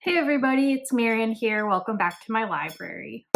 Hey everybody, it's Marian here. Welcome back to my library.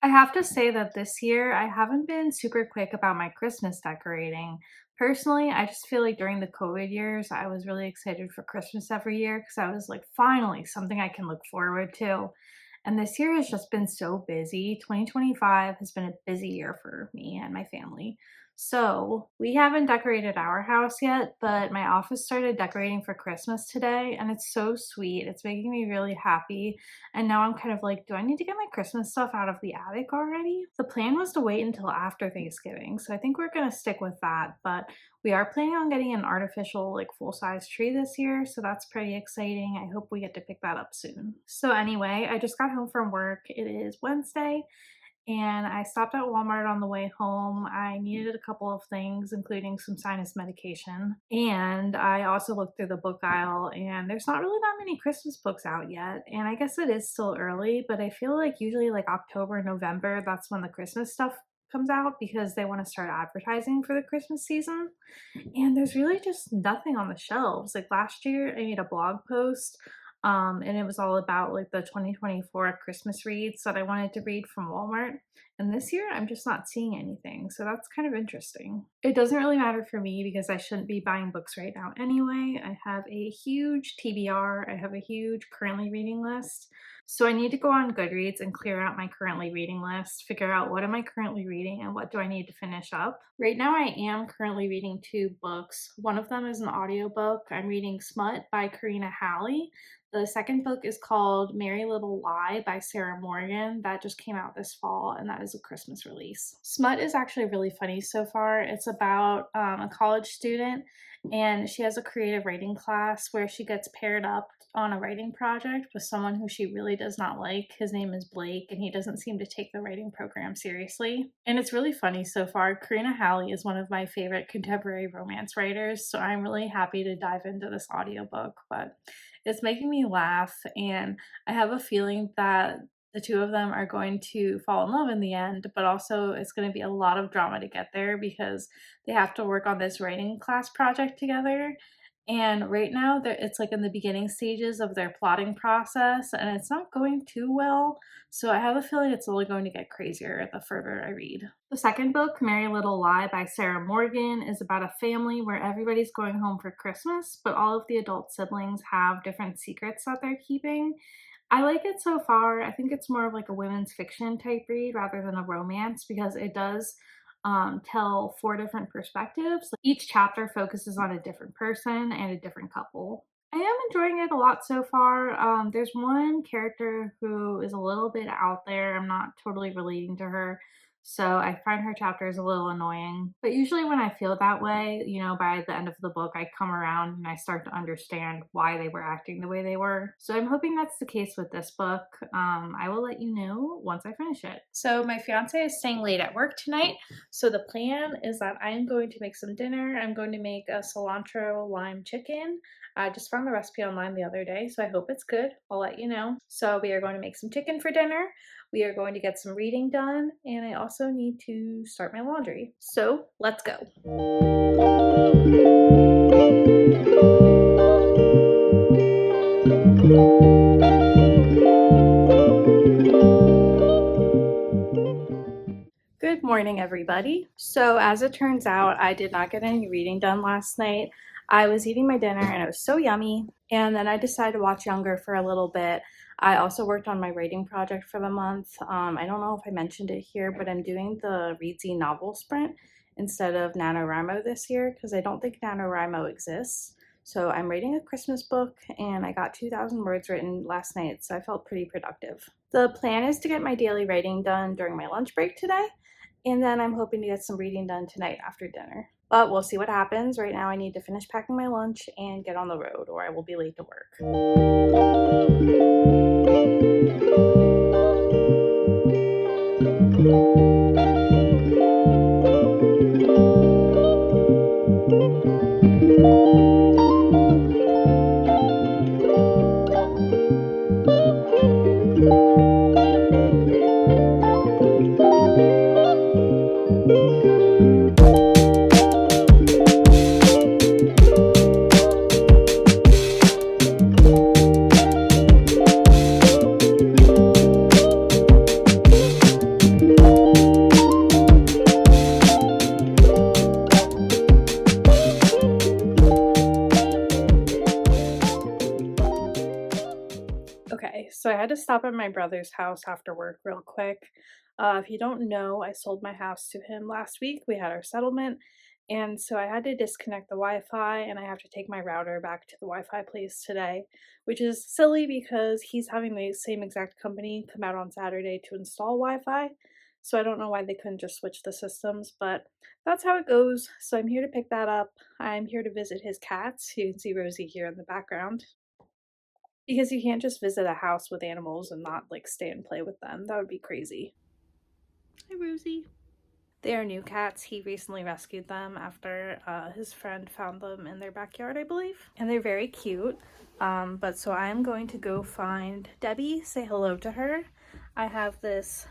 I have to say that this year I haven't been super quick about my Christmas decorating. Personally, I just feel like during the COVID years, I was really excited for Christmas every year because I was like, finally, something I can look forward to. And this year has just been so busy. 2025 has been a busy year for me and my family. So, we haven't decorated our house yet, but my office started decorating for Christmas today, and it's so sweet. It's making me really happy. And now I'm kind of like, do I need to get my Christmas stuff out of the attic already? The plan was to wait until after Thanksgiving, so I think we're gonna stick with that. But we are planning on getting an artificial, like full-size tree this year, so that's pretty exciting. I hope we get to pick that up soon. So anyway, I just got home from work. It is Wednesday, and I stopped at Walmart on the way home. I needed a couple of things, including some sinus medication. And I also looked through the book aisle, and there's not really that many Christmas books out yet. And I guess it is still early, but I feel like usually like October, November, that's when the Christmas stuff comes out because they want to start advertising for the Christmas season. And there's really just nothing on the shelves. Like last year, I made a blog post and it was all about like the 2024 Christmas reads that I wanted to read from Walmart. And this year, I'm just not seeing anything. So that's kind of interesting. It doesn't really matter for me because I shouldn't be buying books right now anyway. I have a huge TBR, I have a huge currently reading list. So I need to go on Goodreads and clear out my currently reading list, figure out what am I currently reading and what do I need to finish up. Right now I am currently reading two books. One of them is an audiobook. I'm reading Smut by Karina Halle. The second book is called Merry Little Lie by Sarah Morgan. That just came out this fall, and that is a Christmas release. Smut is actually really funny so far. It's about a college student, and she has a creative writing class where she gets paired up on a writing project with someone who she really does not like. His name is Blake, and he doesn't seem to take the writing program seriously. And it's really funny so far. Karina Halle is one of my favorite contemporary romance writers, so I'm really happy to dive into this audiobook, but it's making me laugh, and I have a feeling that the two of them are going to fall in love in the end, but also it's going to be a lot of drama to get there because they have to work on this writing class project together. And right now, it's like in the beginning stages of their plotting process, and it's not going too well. So I have a feeling it's only going to get crazier the further I read. The second book, Merry Little Lie by Sarah Morgan, is about a family where everybody's going home for Christmas, but all of the adult siblings have different secrets that they're keeping. I like it so far. I think it's more of like a women's fiction type read rather than a romance because it does tell four different perspectives. Each chapter focuses on a different person and a different couple. I am enjoying it a lot so far. There's one character who is a little bit out there. I'm not totally relating to her, so I find her chapters a little annoying. But usually when I feel that way, by the end of the book, I come around and I start to understand why they were acting the way they were. So I'm hoping that's the case with this book. I will let you know once I finish it. So my fiance is staying late at work tonight. So the plan is that I'm going to make some dinner. I'm going to make a cilantro lime chicken. I just found the recipe online the other day, so I hope it's good. I'll let you know. So we are going to make some chicken for dinner. We are going to get some reading done, and I also need to start my laundry. So let's go. Good morning, everybody. So as it turns out, I did not get any reading done last night. I was eating my dinner and it was so yummy. And then I decided to watch Younger for a little bit. I also worked on my writing project for the month. I don't know if I mentioned it here, but I'm doing the Readsy novel sprint instead of NaNoWriMo this year because I don't think NaNoWriMo exists. So I'm writing a Christmas book and I got 2,000 words written last night, so I felt pretty productive. The plan is to get my daily writing done during my lunch break today, and then I'm hoping to get some reading done tonight after dinner. But we'll see what happens. Right now I need to finish packing my lunch and get on the road or I will be late to work. Okay, so I had to stop at my brother's house after work real quick. If you don't know, I sold my house to him last week. We had our settlement, and so I had to disconnect the Wi-Fi, and I have to take my router back to the Wi-Fi place today, which is silly because he's having the same exact company come out on Saturday to install Wi-Fi. So I don't know why they couldn't just switch the systems, but that's how it goes. So I'm here to pick that up. I'm here to visit his cats. You can see Rosie here in the background. Because you can't just visit a house with animals and not, like, stay and play with them. That would be crazy. Hi, Rosie. They are new cats. He recently rescued them after his friend found them in their backyard, I believe. And they're very cute. But so I'm going to go find Debbie, say hello to her. I have this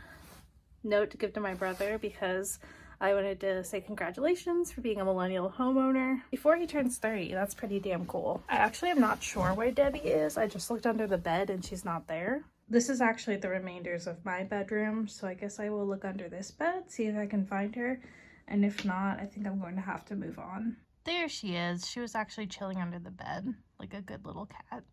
note to give to my brother because I wanted to say congratulations for being a millennial homeowner before he turns 30. That's pretty damn cool. I actually am not sure where Debbie is. I just looked under the bed and she's not there. This is actually the remainders of my bedroom, so I guess I will look under this bed, see if I can find her. And if not, I think I'm going to have to move on. There she is. She was actually chilling under the bed like a good little cat.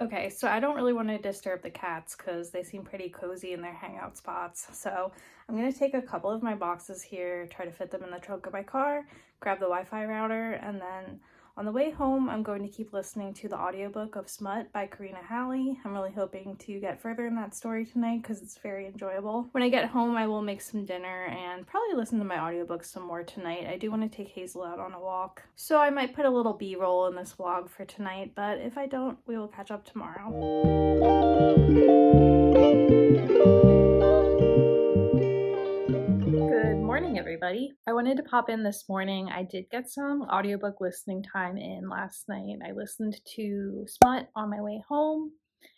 Okay, so I don't really want to disturb the cats because they seem pretty cozy in their hangout spots. So I'm going to take a couple of my boxes here, try to fit them in the trunk of my car, grab the Wi-Fi router, and then on the way home, I'm going to keep listening to the audiobook of Smut by Karina Halle. I'm really hoping to get further in that story tonight because it's very enjoyable. When I get home, I will make some dinner and probably listen to my audiobook some more tonight. I do want to take Hazel out on a walk. So I might put a little B-roll in this vlog for tonight, but if I don't, we will catch up tomorrow. Good morning, everybody. I wanted to pop in this morning. I did get some audiobook listening time in last night. I listened to Smut on my way home.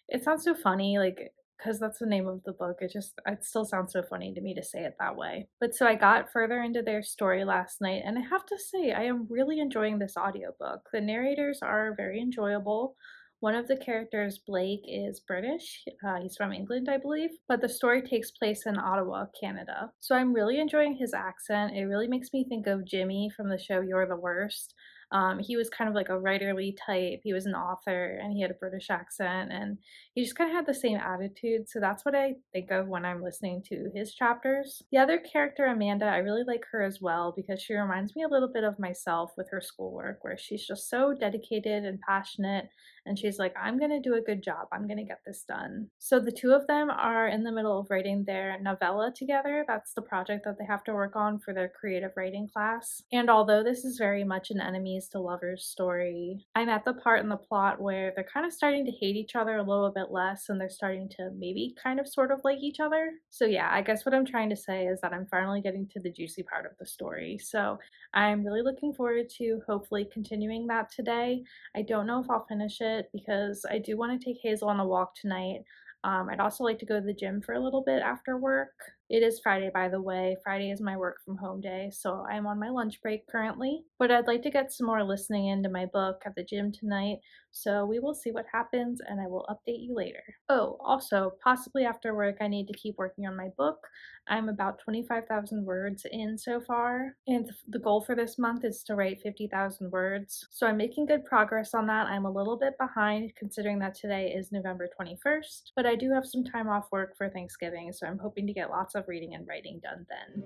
It sounds so funny, like, because that's the name of the book. It still sounds so funny to me to say it that way. But so I got further into their story last night, and I have to say, I am really enjoying this audiobook. The narrators are very enjoyable. One of the characters, Blake, is British. He's from England, I believe, but the story takes place in Ottawa, Canada. So I'm really enjoying his accent. It really makes me think of Jimmy from the show You're the Worst. He was kind of like a writerly type. He was an author and he had a British accent and he just kind of had the same attitude. So that's what I think of when I'm listening to his chapters. The other character, Amanda, I really like her as well because she reminds me a little bit of myself with her schoolwork, where she's just so dedicated and passionate. And she's like, I'm going to do a good job. I'm going to get this done. So the two of them are in the middle of writing their novella together. That's the project that they have to work on for their creative writing class. And although this is very much an enemies to lovers story, I'm at the part in the plot where they're kind of starting to hate each other a little bit less and they're starting to maybe kind of sort of like each other. So yeah, I guess what I'm trying to say is that I'm finally getting to the juicy part of the story. So I'm really looking forward to hopefully continuing that today. I don't know if I'll finish it because I do want to take Hazel on a walk tonight. I'd also like to go to the gym for a little bit after work. It is Friday, by the way. Friday is my work from home day, so I'm on my lunch break currently. But I'd like to get some more listening into my book at the gym tonight, so we will see what happens and I will update you later. Oh, also, possibly after work, I need to keep working on my book. I'm about 25,000 words in so far, and the goal for this month is to write 50,000 words. So I'm making good progress on that. I'm a little bit behind considering that today is November 21st, but I do have some time off work for Thanksgiving, so I'm hoping to get lots of reading and writing done then.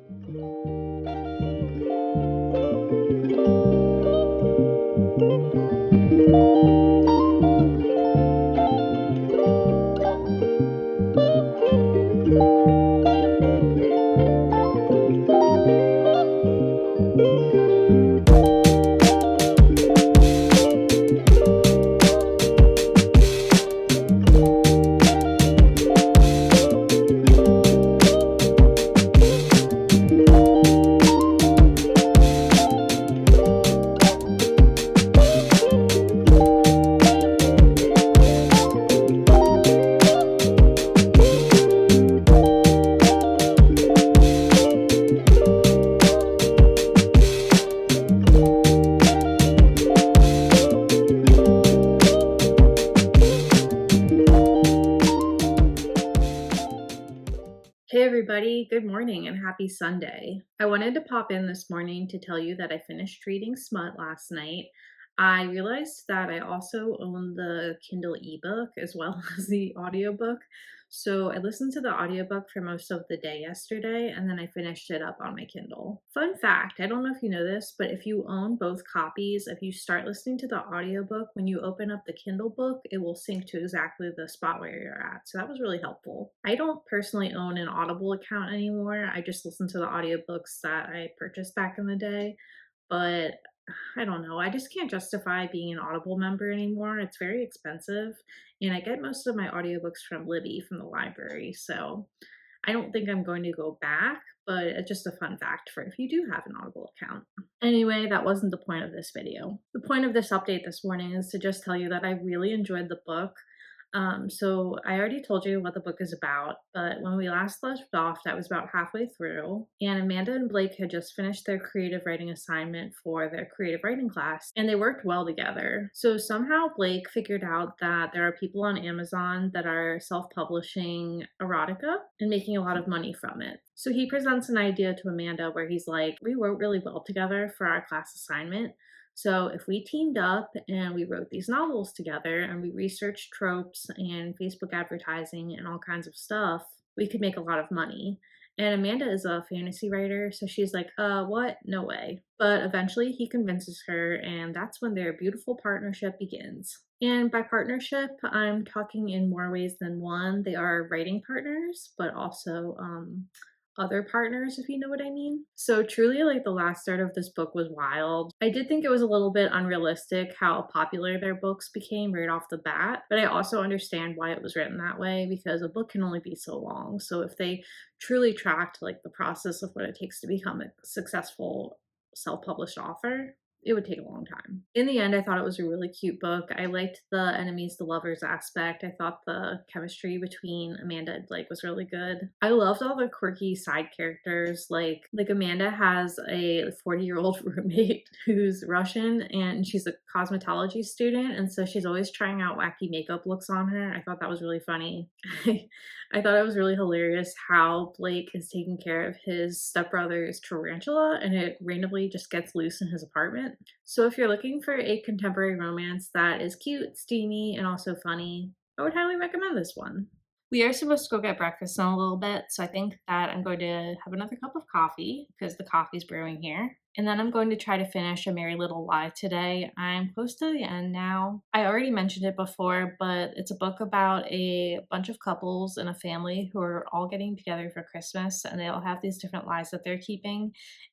Hey everybody, good morning and happy Sunday. I wanted to pop in this morning to tell you that I finished reading Smut last night. I realized that I also own the Kindle ebook as well as the audiobook. So I listened to the audiobook for most of the day yesterday and then I finished it up on my Kindle. Fun fact, I don't know if you know this, but if you own both copies, if you start listening to the audiobook, when you open up the Kindle book, it will sync to exactly the spot where you're at. So that was really helpful. I don't personally own an Audible account anymore. I just listen to the audiobooks that I purchased back in the day. But I don't know. I just can't justify being an Audible member anymore. It's very expensive, and I get most of my audiobooks from Libby from the library. So I don't think I'm going to go back, but it's just a fun fact for if you do have an Audible account. Anyway, that wasn't the point of this video. The point of this update this morning is to just tell you that I really enjoyed the book. So I already told you what the book is about, but when we last left off, that was about halfway through, and Amanda and Blake had just finished their creative writing assignment for their creative writing class, and they worked well together. So somehow Blake figured out that there are people on Amazon that are self-publishing erotica and making a lot of money from it. So he presents an idea to Amanda where he's like, we work really well together for our class assignment. So if we teamed up and we wrote these novels together and we researched tropes and Facebook advertising and all kinds of stuff, we could make a lot of money. And Amanda is a fantasy writer, so she's like, what? No way. But eventually he convinces her, and that's when their beautiful partnership begins. And by partnership, I'm talking in more ways than one. They are writing partners, but also other partners, if you know what I mean. So truly, like, the last third of this book was wild. I did think it was a little bit unrealistic how popular their books became right off the bat, but I also understand why it was written that way because a book can only be so long. So if they truly tracked like the process of what it takes to become a successful self-published author, it would take a long time. In the end, I thought it was a really cute book. I liked the enemies to lovers aspect. I thought the chemistry between Amanda and Blake was really good. I loved all the quirky side characters. Like Amanda has a 40-year-old roommate who's Russian and she's a cosmetology student, and so she's always trying out wacky makeup looks on her. I thought that was really funny. I thought it was really hilarious how Blake is taking care of his stepbrother's tarantula and it randomly just gets loose in his apartment. So if you're looking for a contemporary romance that is cute, steamy, and also funny, I would highly recommend this one. We are supposed to go get breakfast in a little bit, so I think that I'm going to have another cup of coffee because the coffee's brewing here. And then I'm going to try to finish A Merry Little Lie today. I'm close to the end now. I already mentioned it before, but it's a book about a bunch of couples in a family who are all getting together for Christmas, and they all have these different lies that they're keeping.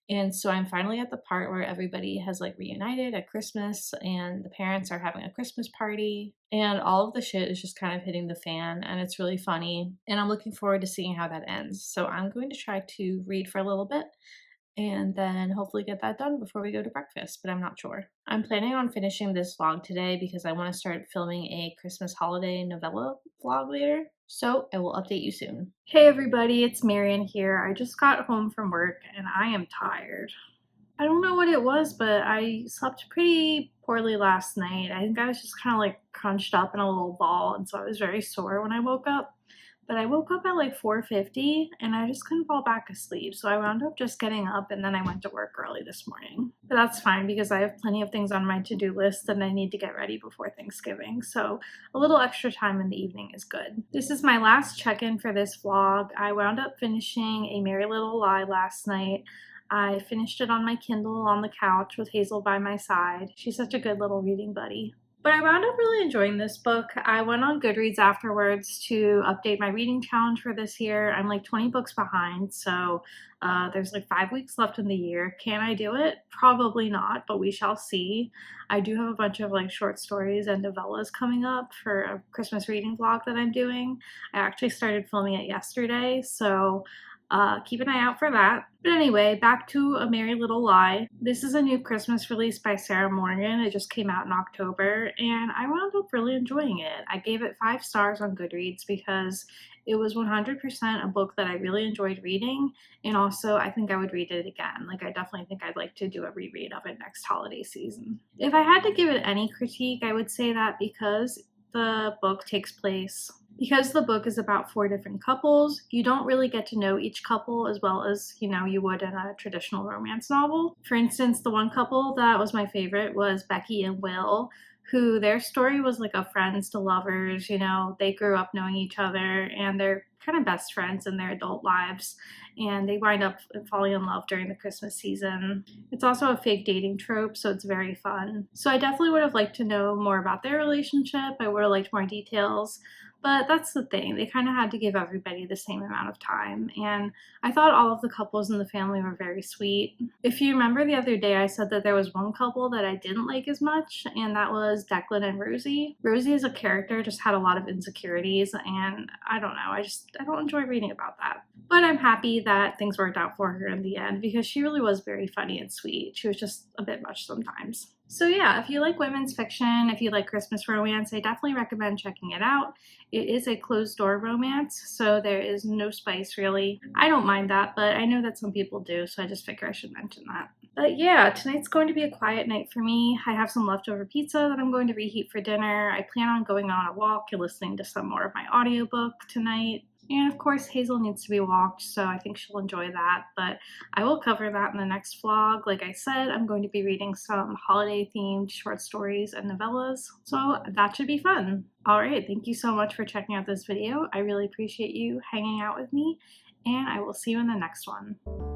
And so I'm finally at the part where everybody has like reunited at Christmas and the parents are having a Christmas party and all of the shit is just kind of hitting the fan and it's really funny. And I'm looking forward to seeing how that ends. So I'm going to try to read for a little bit and then hopefully get that done before we go to breakfast, but I'm not sure. I'm planning on finishing this vlog today because I want to start filming a Christmas holiday novella vlog later. So I will update you soon. Hey everybody, it's Marian here. I just got home from work and I am tired. I don't know what it was, but I slept pretty poorly last night. I think I was just kind of like crunched up in a little ball, and so I was very sore when I woke up. But I woke up at like 4:50 and I just couldn't fall back asleep. So I wound up just getting up and then I went to work early this morning. But that's fine because I have plenty of things on my to-do list that I need to get ready before Thanksgiving. So a little extra time in the evening is good. This is my last check-in for this vlog. I wound up finishing A Merry Little Lie last night. I finished it on my Kindle on the couch with Hazel by my side. She's such a good little reading buddy. But I wound up really enjoying this book. I went on Goodreads afterwards to update my reading challenge for this year. I'm like 20 books behind, so there's like 5 weeks left in the year. Can I do it? Probably not, but we shall see. I do have a bunch of like short stories and novellas coming up for a Christmas reading vlog that I'm doing. I actually started filming it yesterday, so keep an eye out for that. But anyway, back to A Merry Little Lie. This is a new Christmas release by Sarah Morgan. It just came out in October, and I wound up really enjoying it. I gave it 5 stars on Goodreads because it was 100% a book that I really enjoyed reading, and also I think I would read it again. Like, I definitely think I'd like to do a reread of it next holiday season. If I had to give it any critique, I would say that because the book takes place Because the book is about 4 different couples, you don't really get to know each couple as well as, you would in a traditional romance novel. For instance, the one couple that was my favorite was Becky and Will, who their story was like a friends to lovers, they grew up knowing each other and they're kind of best friends in their adult lives, and they wind up falling in love during the Christmas season. It's also a fake dating trope, so it's very fun. So I definitely would have liked to know more about their relationship. I would have liked more details. But that's the thing, they kind of had to give everybody the same amount of time, and I thought all of the couples in the family were very sweet. If you remember the other day, I said that there was one couple that I didn't like as much, and that was Declan and Rosie. Rosie as a character just had a lot of insecurities, and I don't know, I don't enjoy reading about that. But I'm happy that things worked out for her in the end because she really was very funny and sweet. She was just a bit much sometimes. So yeah, if you like women's fiction, if you like Christmas romance, I definitely recommend checking it out. It is a closed door romance, so there is no spice really. I don't mind that, but I know that some people do, so I just figure I should mention that. But yeah, tonight's going to be a quiet night for me. I have some leftover pizza that I'm going to reheat for dinner. I plan on going on a walk and listening to some more of my audiobook tonight. And of course, Hazel needs to be walked, so I think she'll enjoy that. But I will cover that in the next vlog. Like I said, I'm going to be reading some holiday-themed short stories and novellas, so that should be fun. Alright, thank you so much for checking out this video. I really appreciate you hanging out with me, and I will see you in the next one.